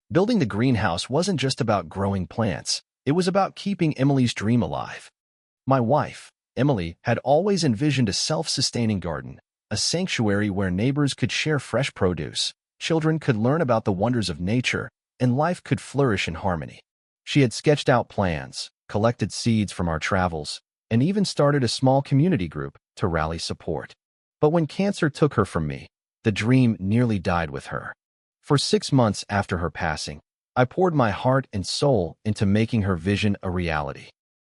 Building the greenhouse wasn't just about growing plants. It was about keeping Emily's dream alive. My wife, Emily, had always envisioned a self-sustaining garden, a sanctuary where neighbors could share fresh produce, children could learn about the wonders of nature, and life could flourish in harmony. She had sketched out plans, collected seeds from our travels, and even started a small community group to rally support. But when cancer took her from me, the dream nearly died with her. For 6 months after her passing, I poured my heart and soul into making her vision a reality.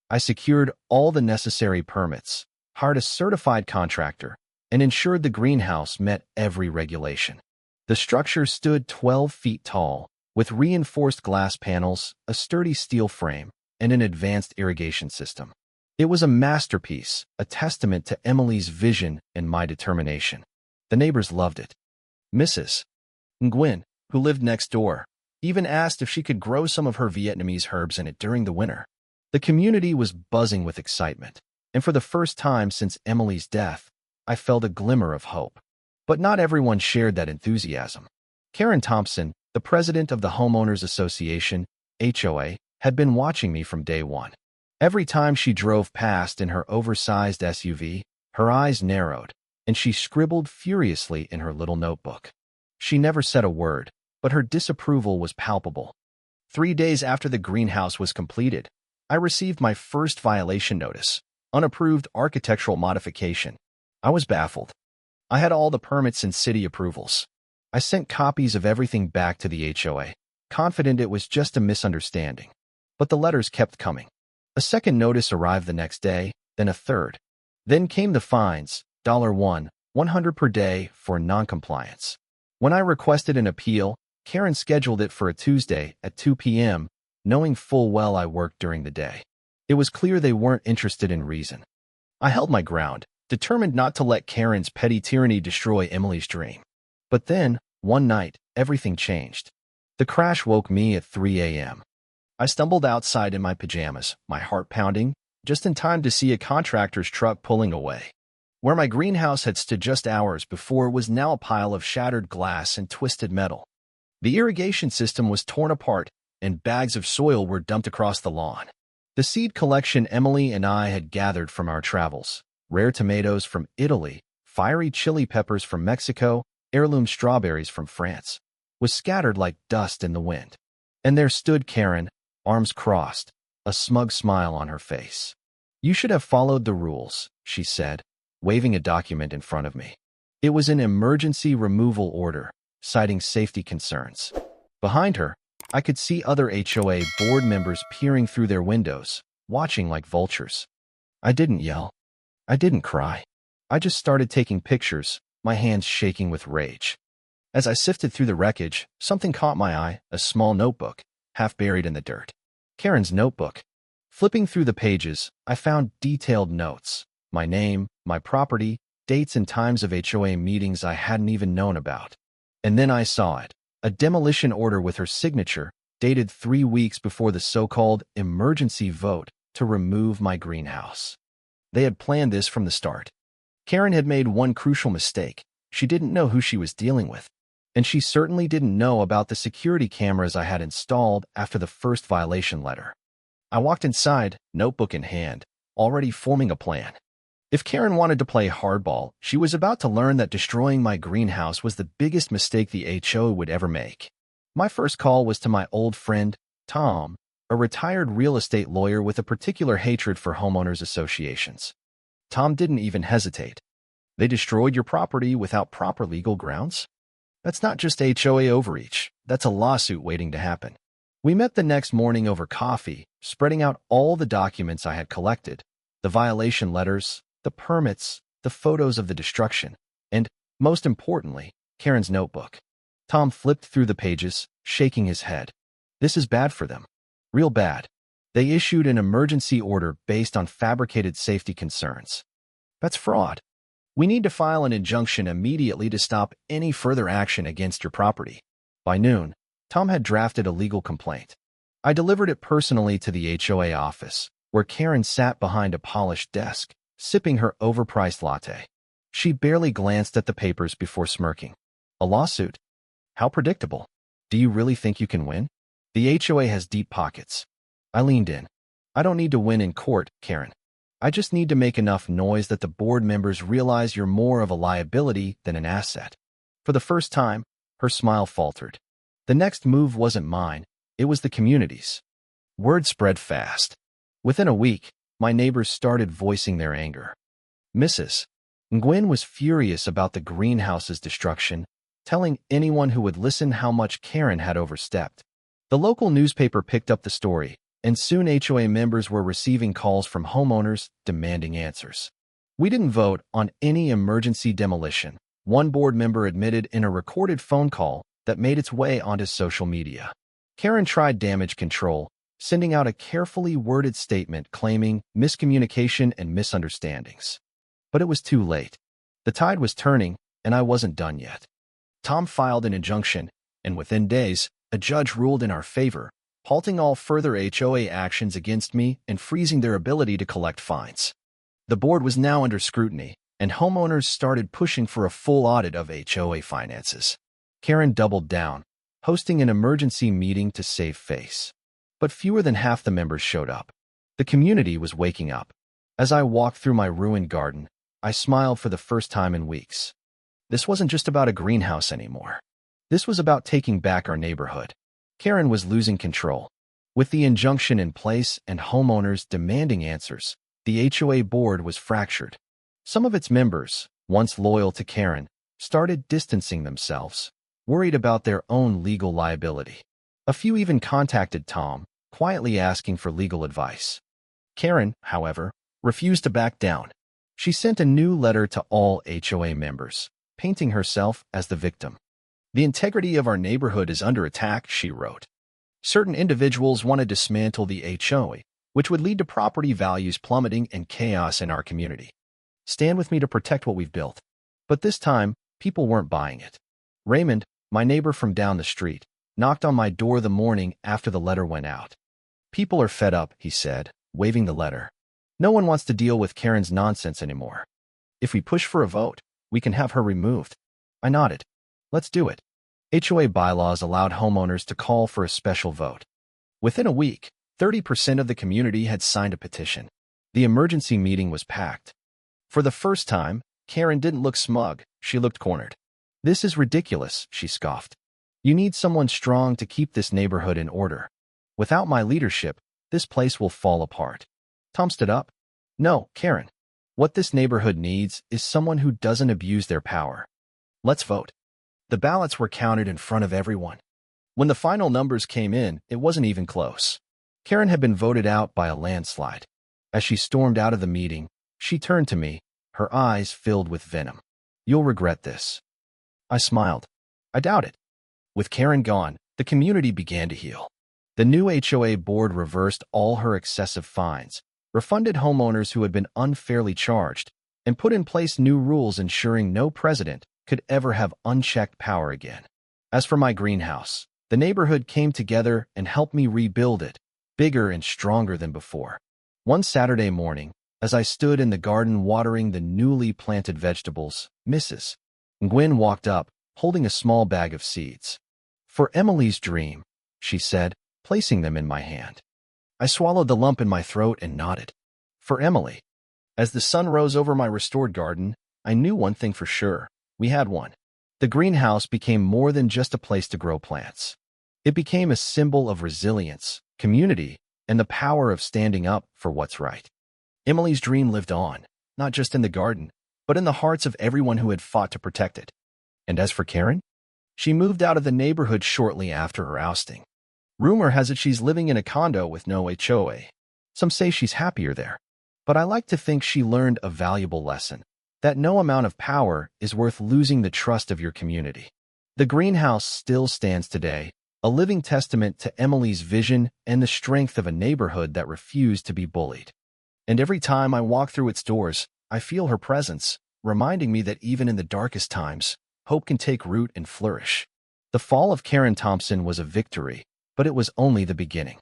I secured all the necessary permits, hired a certified contractor, and ensured the greenhouse met every regulation. The structure stood 12 feet tall, with reinforced glass panels, a sturdy steel frame, and an advanced irrigation system. It was a masterpiece, a testament to Emily's vision and my determination. The neighbors loved it. Mrs. Nguyen, who lived next door, even asked if she could grow some of her Vietnamese herbs in it during the winter. The community was buzzing with excitement, and for the first time since Emily's death, I felt a glimmer of hope. But not everyone shared that enthusiasm. Karen Thompson, the president of the Homeowners Association, HOA, had been watching me from day one. Every time she drove past in her oversized SUV, her eyes narrowed, and she scribbled furiously in her little notebook. She never said a word, but her disapproval was palpable. 3 days after the greenhouse was completed, I received my first violation notice, unapproved architectural modification. I was baffled. I had all the permits and city approvals. I sent copies of everything back to the HOA, confident it was just a misunderstanding. But the letters kept coming. A second notice arrived the next day, then a third. Then came the fines, $100 per day for noncompliance. When I requested an appeal, Karen scheduled it for a Tuesday at 2 p.m., knowing full well I worked during the day. It was clear they weren't interested in reason. I held my ground, determined not to let Karen's petty tyranny destroy Emily's dream. But then, one night, everything changed. The crash woke me at 3 a.m. I stumbled outside in my pajamas, my heart pounding, just in time to see a contractor's truck pulling away. Where my greenhouse had stood just hours before was now a pile of shattered glass and twisted metal. The irrigation system was torn apart, and bags of soil were dumped across the lawn. The seed collection Emily and I had gathered from our travels, rare tomatoes from Italy, fiery chili peppers from Mexico, heirloom strawberries from France, was scattered like dust in the wind. And there stood Karen, arms crossed, a smug smile on her face. "You should have followed the rules," she said, waving a document in front of me. It was an emergency removal order, citing safety concerns. Behind her, I could see other HOA board members peering through their windows, watching like vultures. I didn't yell. I didn't cry. I just started taking pictures, my hands shaking with rage. As I sifted through the wreckage, something caught my eye, a small notebook, half buried in the dirt. Karen's notebook. Flipping through the pages, I found detailed notes. My name, my property, dates and times of HOA meetings I hadn't even known about. And then I saw it. A demolition order with her signature, dated 3 weeks before the so-called emergency vote to remove my greenhouse. They had planned this from the start. Karen had made one crucial mistake. She didn't know who she was dealing with. And she certainly didn't know about the security cameras I had installed after the first violation letter. I walked inside, notebook in hand, already forming a plan. If Karen wanted to play hardball, she was about to learn that destroying my greenhouse was the biggest mistake the HOA would ever make. My first call was to my old friend, Tom, a retired real estate lawyer with a particular hatred for homeowners associations. Tom didn't even hesitate. "They destroyed your property without proper legal grounds? That's not just HOA overreach. That's a lawsuit waiting to happen." We met the next morning over coffee, spreading out all the documents I had collected, the violation letters, the permits, the photos of the destruction, and, most importantly, Karen's notebook. Tom flipped through the pages, shaking his head. "This is bad for them. Real bad. They issued an emergency order based on fabricated safety concerns. That's fraud. We need to file an injunction immediately to stop any further action against your property." By noon, Tom had drafted a legal complaint. I delivered it personally to the HOA office, where Karen sat behind a polished desk, sipping her overpriced latte. She barely glanced at the papers before smirking. A lawsuit? How predictable. Do you really think you can win? The HOA has deep pockets. I leaned in. I don't need to win in court, Karen. I just need to make enough noise that the board members realize you're more of a liability than an asset. For the first time, her smile faltered. The next move wasn't mine, it was the community's. Word spread fast. Within a week, my neighbors started voicing their anger. Mrs. Nguyen was furious about the greenhouse's destruction, telling anyone who would listen how much Karen had overstepped. The local newspaper picked up the story, and soon HOA members were receiving calls from homeowners demanding answers. We didn't vote on any emergency demolition, one board member admitted in a recorded phone call that made its way onto social media. Karen tried damage control, sending out a carefully worded statement claiming miscommunication and misunderstandings. But it was too late. The tide was turning, and I wasn't done yet. Tom filed an injunction, and within days, a judge ruled in our favor, halting all further HOA actions against me and freezing their ability to collect fines. The board was now under scrutiny, and homeowners started pushing for a full audit of HOA finances. Karen doubled down, hosting an emergency meeting to save face. But fewer than half the members showed up. The community was waking up. As I walked through my ruined garden, I smiled for the first time in weeks. This wasn't just about a greenhouse anymore. This was about taking back our neighborhood. Karen was losing control. With the injunction in place and homeowners demanding answers, the HOA board was fractured. Some of its members, once loyal to Karen, started distancing themselves, worried about their own legal liability. A few even contacted Tom, quietly asking for legal advice. Karen, however, refused to back down. She sent a new letter to all HOA members, painting herself as the victim. The integrity of our neighborhood is under attack, she wrote. Certain individuals want to dismantle the HOA, which would lead to property values plummeting and chaos in our community. Stand with me to protect what we've built. But this time, people weren't buying it. Raymond, my neighbor from down the street, knocked on my door the morning after the letter went out. People are fed up, he said, waving the letter. No one wants to deal with Karen's nonsense anymore. If we push for a vote, we can have her removed. I nodded. Let's do it. HOA bylaws allowed homeowners to call for a special vote. Within a week, 30% of the community had signed a petition. The emergency meeting was packed. For the first time, Karen didn't look smug, she looked cornered. This is ridiculous, she scoffed. You need someone strong to keep this neighborhood in order. Without my leadership, this place will fall apart. Tom stood up. No, Karen. What this neighborhood needs is someone who doesn't abuse their power. Let's vote. The ballots were counted in front of everyone. When the final numbers came in, it wasn't even close. Karen had been voted out by a landslide. As she stormed out of the meeting, she turned to me, her eyes filled with venom. You'll regret this. I smiled. I doubt it. With Karen gone, the community began to heal. The new HOA board reversed all her excessive fines, refunded homeowners who had been unfairly charged, and put in place new rules ensuring no president could ever have unchecked power again. As for my greenhouse, the neighborhood came together and helped me rebuild it, bigger and stronger than before. One Saturday morning, as I stood in the garden watering the newly planted vegetables, Mrs. Nguyen walked up, holding a small bag of seeds. For Emily's dream, she said, placing them in my hand. I swallowed the lump in my throat and nodded. For Emily. As the sun rose over my restored garden, I knew one thing for sure. We had one. The greenhouse became more than just a place to grow plants. It became a symbol of resilience, community, and the power of standing up for what's right. Emily's dream lived on, not just in the garden, but in the hearts of everyone who had fought to protect it. And as for Karen? She moved out of the neighborhood shortly after her ousting. Rumor has it she's living in a condo with no HOA. Some say she's happier there. But I like to think she learned a valuable lesson, that no amount of power is worth losing the trust of your community. The greenhouse still stands today, a living testament to Emily's vision and the strength of a neighborhood that refused to be bullied. And every time I walk through its doors, I feel her presence, reminding me that even in the darkest times, hope can take root and flourish. The fall of Karen Thompson was a victory, but it was only the beginning.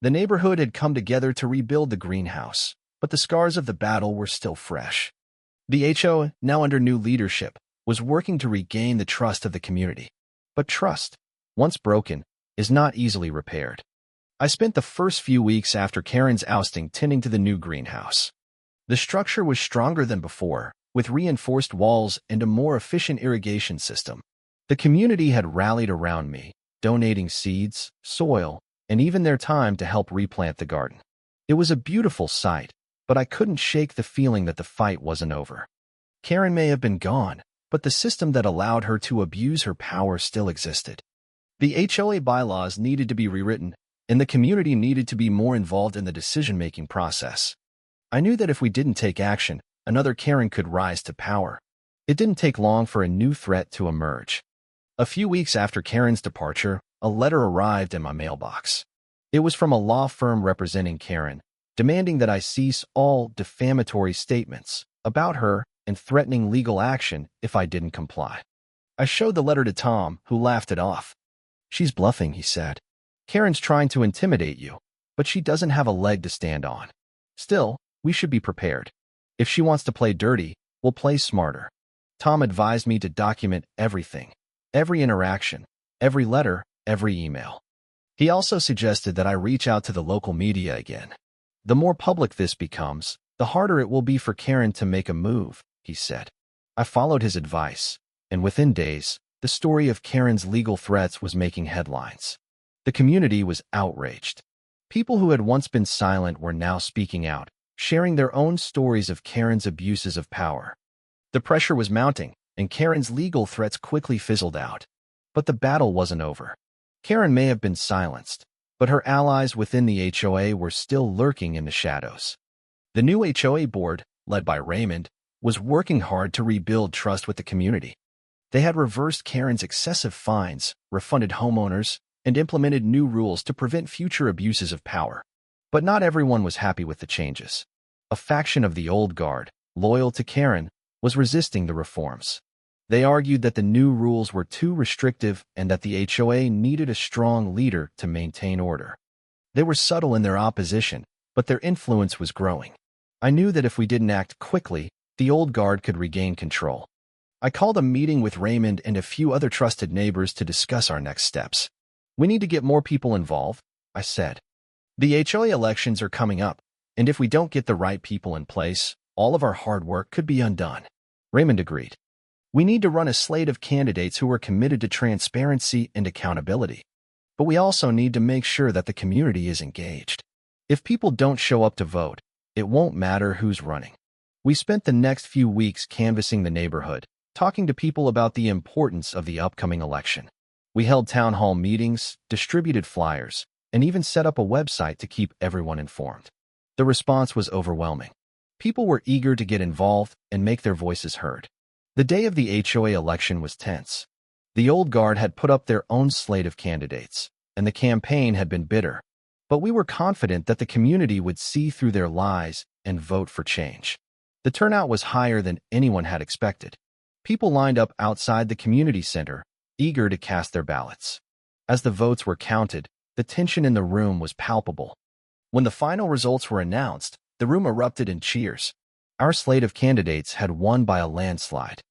The neighborhood had come together to rebuild the greenhouse, but the scars of the battle were still fresh. The HOA, now under new leadership, was working to regain the trust of the community. But trust, once broken, is not easily repaired. I spent the first few weeks after Karen's ousting tending to the new greenhouse. The structure was stronger than before, with reinforced walls and a more efficient irrigation system. The community had rallied around me, donating seeds, soil, and even their time to help replant the garden. It was a beautiful sight, but I couldn't shake the feeling that the fight wasn't over. Karen may have been gone, but the system that allowed her to abuse her power still existed. The HOA bylaws needed to be rewritten, and the community needed to be more involved in the decision-making process. I knew that if we didn't take action, another Karen could rise to power. It didn't take long for a new threat to emerge. A few weeks after Karen's departure, a letter arrived in my mailbox. It was from a law firm representing Karen, demanding that I cease all defamatory statements about her and threatening legal action if I didn't comply. I showed the letter to Tom, who laughed it off. "She's bluffing," he said. "Karen's trying to intimidate you, but she doesn't have a leg to stand on. Still, we should be prepared. If she wants to play dirty, we'll play smarter." Tom advised me to document everything, every interaction, every letter, every email. He also suggested that I reach out to the local media again. "The more public this becomes, the harder it will be for Karen to make a move," he said. I followed his advice, and within days, the story of Karen's legal threats was making headlines. The community was outraged. People who had once been silent were now speaking out, sharing their own stories of Karen's abuses of power. The pressure was mounting, and Karen's legal threats quickly fizzled out. But the battle wasn't over. Karen may have been silenced, but her allies within the HOA were still lurking in the shadows. The new HOA board, led by Raymond, was working hard to rebuild trust with the community. They had reversed Karen's excessive fines, refunded homeowners, and implemented new rules to prevent future abuses of power. But not everyone was happy with the changes. A faction of the old guard, loyal to Karen, was resisting the reforms. They argued that the new rules were too restrictive and that the HOA needed a strong leader to maintain order. They were subtle in their opposition, but their influence was growing. I knew that if we didn't act quickly, the old guard could regain control. I called a meeting with Raymond and a few other trusted neighbors to discuss our next steps. "We need to get more people involved," I said. "The HOA elections are coming up, and if we don't get the right people in place, all of our hard work could be undone." Raymond agreed. "We need to run a slate of candidates who are committed to transparency and accountability. But we also need to make sure that the community is engaged. If people don't show up to vote, it won't matter who's running." We spent the next few weeks canvassing the neighborhood, talking to people about the importance of the upcoming election. We held town hall meetings, distributed flyers, and even set up a website to keep everyone informed. The response was overwhelming. People were eager to get involved and make their voices heard. The day of the HOA election was tense. The old guard had put up their own slate of candidates, and the campaign had been bitter. But we were confident that the community would see through their lies and vote for change. The turnout was higher than anyone had expected. People lined up outside the community center, eager to cast their ballots. As the votes were counted, the tension in the room was palpable. When the final results were announced, the room erupted in cheers. Our slate of candidates had won by a landslide.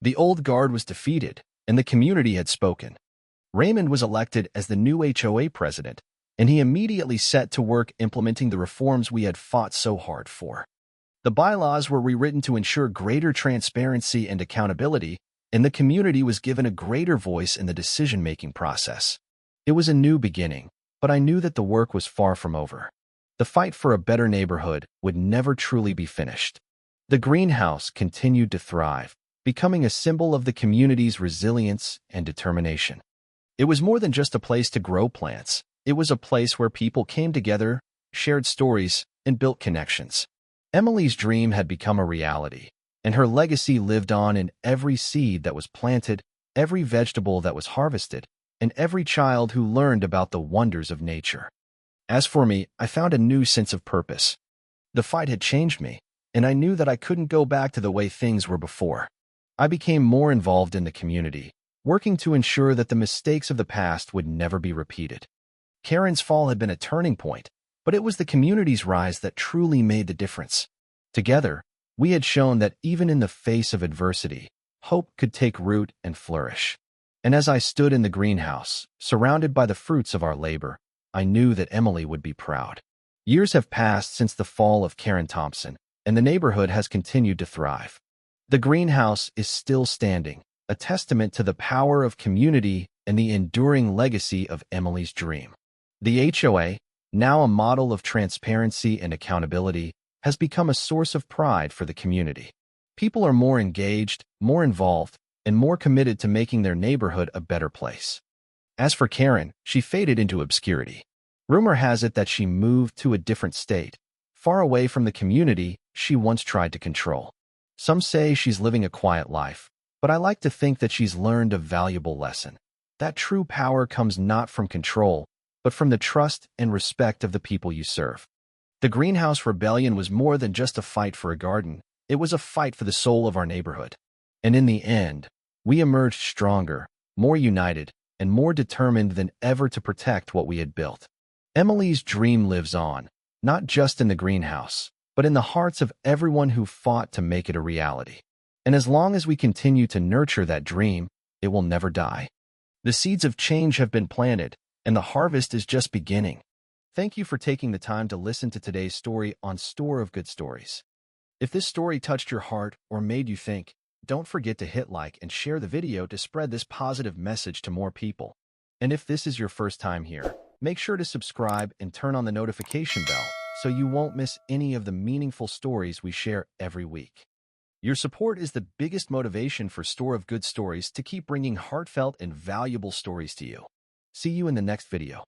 The old guard was defeated, and the community had spoken. Raymond was elected as the new HOA president, and he immediately set to work implementing the reforms we had fought so hard for. The bylaws were rewritten to ensure greater transparency and accountability, and the community was given a greater voice in the decision-making process. It was a new beginning, but I knew that the work was far from over. The fight for a better neighborhood would never truly be finished. The greenhouse continued to thrive, becoming a symbol of the community's resilience and determination. It was more than just a place to grow plants. It was a place where people came together, shared stories, and built connections. Emily's dream had become a reality, and her legacy lived on in every seed that was planted, every vegetable that was harvested, and every child who learned about the wonders of nature. As for me, I found a new sense of purpose. The fight had changed me, and I knew that I couldn't go back to the way things were before. I became more involved in the community, working to ensure that the mistakes of the past would never be repeated. Karen's fall had been a turning point, but it was the community's rise that truly made the difference. Together, we had shown that even in the face of adversity, hope could take root and flourish. And as I stood in the greenhouse, surrounded by the fruits of our labor, I knew that Emily would be proud. Years have passed since the fall of Karen Thompson, and the neighborhood has continued to thrive. The greenhouse is still standing, a testament to the power of community and the enduring legacy of Emily's dream. The HOA, now a model of transparency and accountability, has become a source of pride for the community. People are more engaged, more involved, and more committed to making their neighborhood a better place. As for Karen, she faded into obscurity. Rumor has it that she moved to a different state, far away from the community she once tried to control. Some say she's living a quiet life, but I like to think that she's learned a valuable lesson. That true power comes not from control, but from the trust and respect of the people you serve. The Greenhouse Rebellion was more than just a fight for a garden. It was a fight for the soul of our neighborhood. And in the end, we emerged stronger, more united, and more determined than ever to protect what we had built. Emily's dream lives on, not just in the greenhouse, but in the hearts of everyone who fought to make it a reality. And as long as we continue to nurture that dream, it will never die. The seeds of change have been planted, and the harvest is just beginning. Thank you for taking the time to listen to today's story on Store of Good Stories. If this story touched your heart or made you think, don't forget to hit like and share the video to spread this positive message to more people. And if this is your first time here, make sure to subscribe and turn on the notification bell so you won't miss any of the meaningful stories we share every week. Your support is the biggest motivation for Store of Good Stories to keep bringing heartfelt and valuable stories to you. See you in the next video.